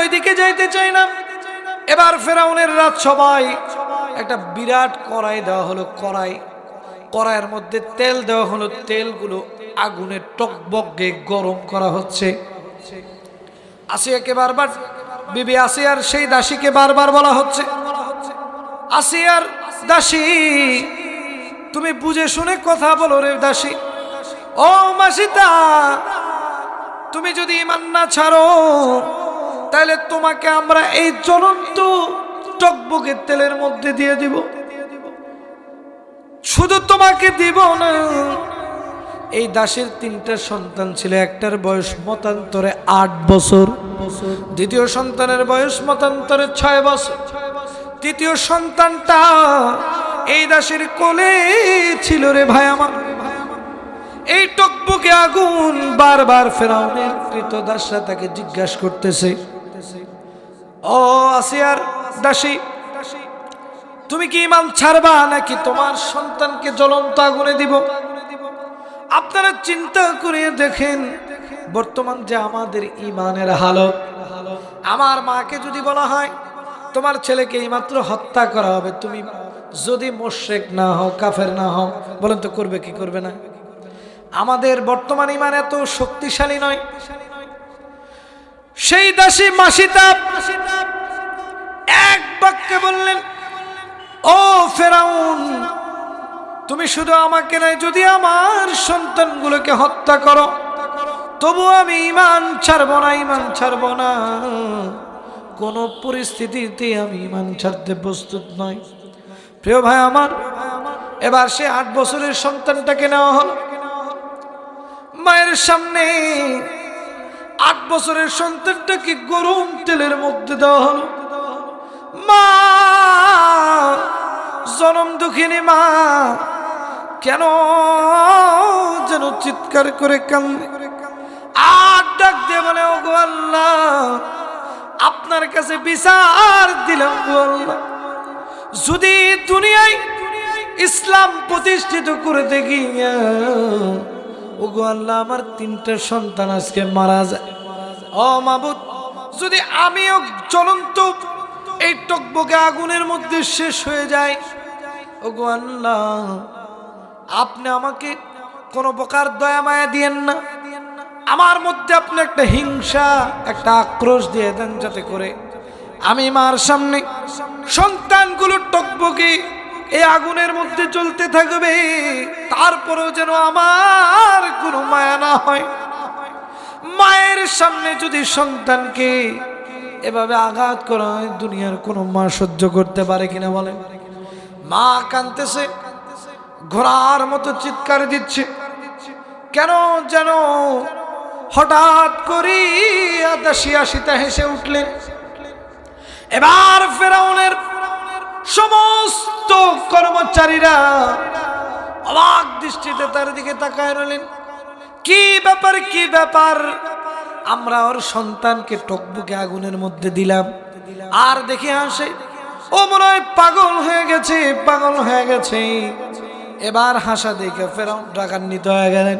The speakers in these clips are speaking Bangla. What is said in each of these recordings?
ওইদিকে যাইতে চাই না। এবার ফেরাউনের রাজসভায় একটা বিরাট কড়াই দেওয়া হলো, কড়াইয়ের মধ্যে তেল দেওয়া হলো, তেলগুলো আগুনে টকবকে গরম করা হচ্ছে। আসিয়াকে বারবার, বিবি আসিয়ার সেই দাসীকে বারবার বলা হচ্ছে, আসিয়ার দাসী তুমি বুঝে শুনে কথা বলো রে দাসী। ও মাসিতা, তুমি যদি ঈমান না ছাড়ো তাহলে তোমাকে আমরা এই জ্বলন্ত টকবকে তেলের মধ্যে দিয়ে দিব। শুধু তোমাকে দিব না, এই দাসের 3টা সন্তান ছিল, একটার বয়স মতান্তরে 8 বছর, দ্বিতীয় সন্তানের বয়স মতান্তরে 6 বছর, তৃতীয় সন্তানটা এই দাসের কোলে ছিল রে ভাই আমার। এই টকবকে আগুন বারবার ফেরাউনের কৃতদাসরা তাকে জিজ্ঞাসা করতেছে, ও আসিয়ার দাসী, তুমি কি ঈমান ছাড়বা নাকি তোমার সন্তানকে জ্বলন্ত আগুনে দিব? আপনারা চিন্তা করে দেখেন বর্তমান যে আমাদের ঈমানের হালত। আমার মাকে যদি বলা হয় তোমার ছেলেকে এইমাত্র হত্যা করা হবে, তুমি যদি মুশরিক না হও, কাফের না হও, বলেন তো করবে কি করবে না? আমাদের বর্তমান ঈমান এত শক্তিশালী নয়। সেই দাসী মাসিতা এক বাক্যে বললেন, ও ফেরাউন, তুমি শুধু আমাকে নয়, যদি আমার সন্তানগুলোকে হত্যা করো তবু আমি ঈমান ছাড়ব না, ঈমান ছাড়ব না, কোন পরিস্থিতিতে আমি ঈমান ছাড়তে প্রস্তুত নই। প্রিয় ভাই আমার, এবার সে 8 বছরের সন্তানটাকে নেওয়া হলো, মায়ের সামনে 8 বছরের সন্তানটাকে গরম তেলের মধ্যে দেওয়া হলো। মা, জনম দুঃখিনী মা কেন যেন চিৎকার করে কান্দে, আর ডাক দিয়ে বলে, ও গো আল্লাহ, আপনার কাছে বিচার দিলাম গো আল্লাহ, যদি দুনিয়ায় ইসলাম প্রতিষ্ঠিত করতে গিয়া ও গো আল্লাহ আমার 3টা সন্তান আজকে মারা যায়, ও মাবুদ, যদি আমিও জ্বলন্ত এই টকবকে আগুনের মধ্যে শেষ হয়ে যায়, ও গো আল্লাহ, আপনি আমাকে কোনো প্রকার দয়া মায়া দিয়েন না, আমার মধ্যে আপনি একটা হিংসা, একটা আক্রোশ দিয়ে দেন, যাতে করে আমি মার সামনে সন্তানগুলো টকবকে এই আগুনের মধ্যে চলতে থাকবে, তারপরেও যেন আমার কোনো মায়া না হয়। মায়ের সামনে যদি সন্তানকে এভাবে আঘাত করা হয়, দুনিয়ার কোনো মা সহ্য করতে পারে কিনা বলেন? মা কাঁদতেছে, ঘোড়ার মতো চিৎকার দিচ্ছে, কেন যেন হঠাৎ করে দাসী আসিতা হেসে উঠলেন। এবার ফেরাউনের সমস্ত কর্মচারীরা অবাক দৃষ্টিতে তার দিকে তাকায় রইলেন। কি ব্যাপার, কি ব্যাপার? আমরা ওর সন্তানকে টকবকে আগুনের মধ্যে দিলাম, আর দেখে হাসে, ও মনে হয় পাগল হয়ে গেছে, পাগল হয়ে গেছে। এবার হাসা দেখে ফেরাউন রাগান্বিত হয়ে গেলেন।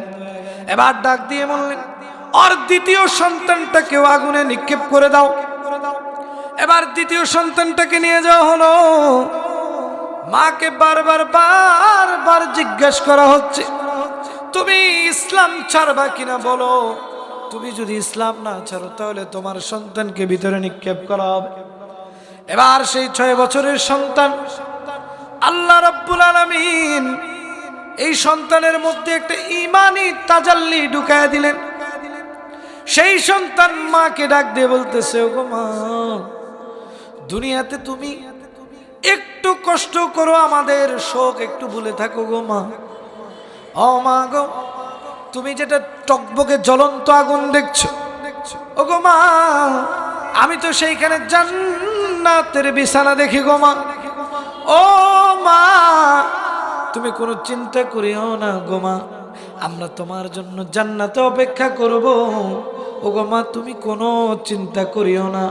এবার ডাক দিয়ে বললেন, ওর দ্বিতীয় সন্তানটাকেও আগুনে নিক্ষেপ করে দাও। এবার দ্বিতীয় সন্তানটাকে নিয়ে যাওয়া হলো। মাকে বারবার জিজ্ঞাসা করা হচ্ছে, তুমি ইসলাম ছাড়বা কিনা বলো, তুমি যদি ইসলাম না ছাড়ো তাহলে তোমার সন্তানকে ভিতরে নিক্ষেপ করা হবে। এবার সেই 6 বছরের সন্তান, আল্লাহ রাব্বুল আলামিন এই সন্তানের মধ্যে একটা ঈমানি তাজাল্লি ঢুকায় দিলেন। সেই সন্তান মাকে ডাক দিয়ে বলতেছে, ওগো মা, দুনিয়াতে তুমি একটু কষ্ট করো, আমাদের শোক একটু ভুলে থাকো গো মা। ও মা গো, তুমি যেটা টকবকে জ্বলন্ত আগুন দেখছো, ওগো মা, আমি তো সেইখানে জান্নাতের বিছানা দেখি গো মা। ও মা, তুমি কোনো চিন্তা করিও না গো মা, আমরা তোমার জন্য জান্নাতে অপেক্ষা করব। ওগো মা, তুমি কোনো চিন্তা করিও না।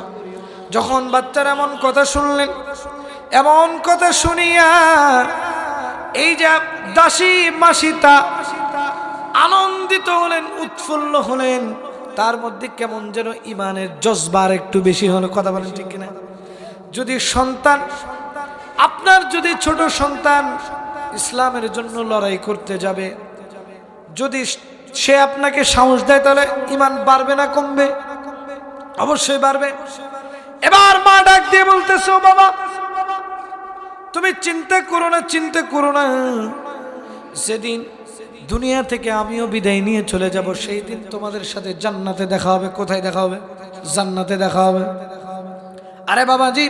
যখন বাচ্চারা এমন কথা শুনলেন, এমন কথা শুনিয়া এই যে দাসী মাসিতা আনন্দিত হলেন, উৎফুল্ল হলেন। তার মধ্যে কেমন যেন ইমানের জজবার একটু বেশি হলো। কথা বলেন ঠিক কিনা? যদি সন্তান আপনার, যদি ছোট সন্তান ইসলামের জন্য লড়াই করতে যাবে, যদি সে আপনাকে সাহস দেয়, তাহলে ইমান বাড়বে না কমবে? অবশ্যই বাড়বে। এবার মা ডাক দিয়ে বলতেছে, ও বাবা, তুমি চিন্তা করো না, চিন্তা করো না, যেদিন দুনিয়া থেকে আমিও বিদায় নিয়ে চলে যাব, সেই দিন তোমাদের সাথে জান্নাতে দেখা হবে। কোথায় দেখা হবে? জান্নাতে দেখা হবে। আরে বাবাজি,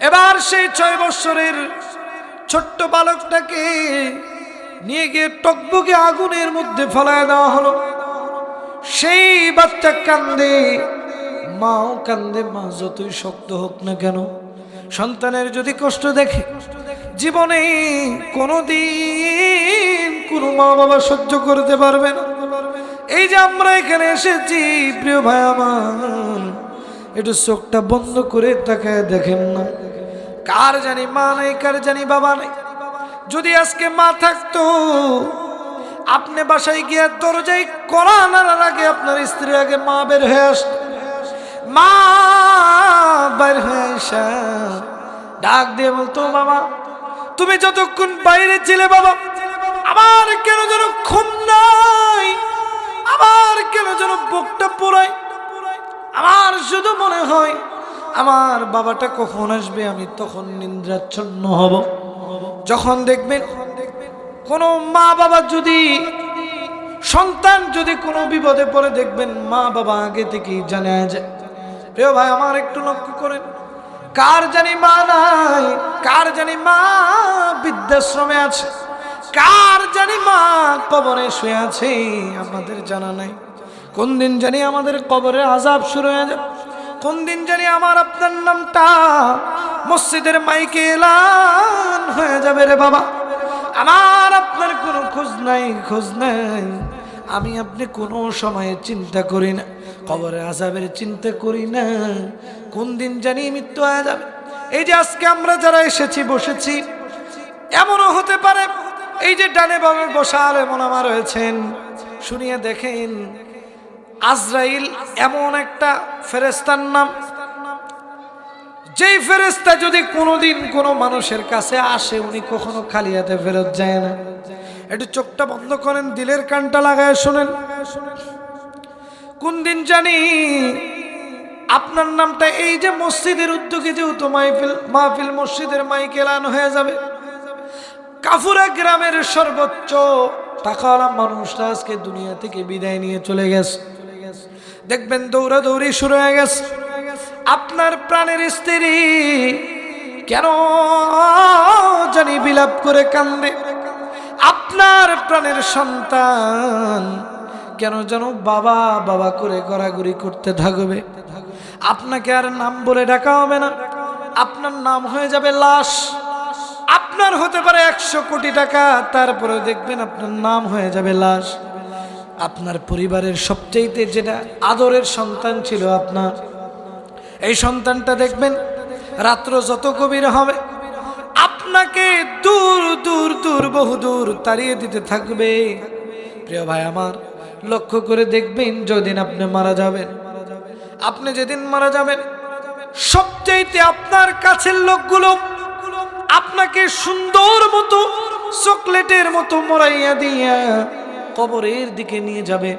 এবার সেই 6 বছরের ছোট্ট বালকটাকে নিয়ে গিয়ে টকবকে আগুনের মধ্যে ফেলায় দেওয়া হলো। সেই বাচ্চা কান্দে, মাও কান্দে। মা যতই শক্ত হোক না কেন, সন্তানের যদি কষ্ট দেখে, জীবনে কোনোদিন কোনো মা বাবা সহ্য করতে পারবে না। এই যে আমরা এখানে এসেছি, প্রিয় ভাই আমার, একটু চোখটা বন্ধ করে তাকায় দেখেন না, কার জানি মা নাই, কার জানি বাবা নাই। যদি আজকে মা থাকতো, আপনি বাসায় গিয়ে দরজায় কড়া নাড়ার আগে আপনার স্ত্রীর আগে মা বের হয়ে আসতো। মা বের হয়ে আসা ডাক দিয়ে বলতো, বাবা তুমি যতক্ষণ বাইরে ছিলে, বাবা আমার কেন যেন ঘুম নাই, আমার কেন যেন বুকটা পোড়ায়, আমার শুধু মনে হয় আমার বাবাটা কখন আসবে, আমি তখন নিদ্রাচ্ছন্ন হব। যখন দেখবেন কোনো মা বাবা যদি, সন্তান যদি কোনো বিপদে পড়ে, দেখবেন মা বাবা আগে থেকেই জানা যায়। প্রিয় ভাই আমার, একটু লক্ষ্য করেন, কার জানি মা নাই, কার জানি মা বৃদ্ধাশ্রমে আছে, কার জানি মা কবরে শুয়ে আছে, আমাদের জানা নাই। কোন দিন জানি আমাদের কবরের আযাব শুরু হয়ে যাবে, কোন দিন জানি আমার আপনার নামটা মসজিদের মাইকে এলান হয়ে যাবে। রে বাবা, আমার আপনার কোনো খোঁজ নাই, খোঁজ নাই। আমি আপনি কোনো সময়ে চিন্তা করি না, কবরের আযাবের চিন্তা করি না, কোন দিন জানি মৃত্যু হয়ে যাবে। এই যে আজকে আমরা যারা এসেছি, বসেছি, এমনও হতে পারে এই যে ডানে বামে বসা আলেম ওলামা রয়েছেন, শুনিয়ে দেখেন, আজরাইল এমন একটা ফেরেশতার নাম, যেই ফেরেশতা যদি কোনোদিন কোনো মানুষের কাছে আসে, উনি কখনো খালি হাতে ফেরত যায় না। একটু চোখটা বন্ধ করেন, দিলের কানটা লাগায় শোনেন, কোন দিন জানি আপনার নামটা এই যে মসজিদের উদ্যোগে যেহেতু মাহফিল মসজিদের মাইকে এলান হয়ে যাবে, কাফুরা গ্রামের সর্বোচ্চ টাকাওয়ালা মানুষরা আজকে দুনিয়া থেকে বিদায় নিয়ে চলে গেছে। দেখবেন দৌড়াদৌড়ি শুরু হয়ে গেছে। আপনার প্রাণের স্ত্রী কেন জানি বিলাপ করে কান্দে, আপনার প্রাণের সন্তান কেন যেন বাবা বাবা করে গড়াগড়ি করতে থাকবে। আপনাকে আর নাম বলে ডাকা হবে না, আপনার নাম হয়ে যাবে লাশ। আপনার হতে পারে 100 কোটি টাকা, তারপরে দেখবেন আপনার নাম হয়ে যাবে লাশ। আপনার পরিবারের সবচেয়ে যেটা আদরের সন্তান ছিল আপনার, এই সন্তানটা দেখবেন রাত্র যত গভীর হবে, আপনাকে দূর দূর দূর বহু দূর তাড়িয়ে দিতে থাকবে। প্রিয় ভাই আমার, লক্ষ্য করে দেখবেন, যেদিন আপনি মারা যাবেন, আপনি যেদিন মারা যাবেন, সবচাইতে আপনার কাছের লোকগুলো আপনাকে সুন্দর মতো চকলেটের মতো মোড়াইয়া দিয়া কবরের দিকে নিয়ে যাবে।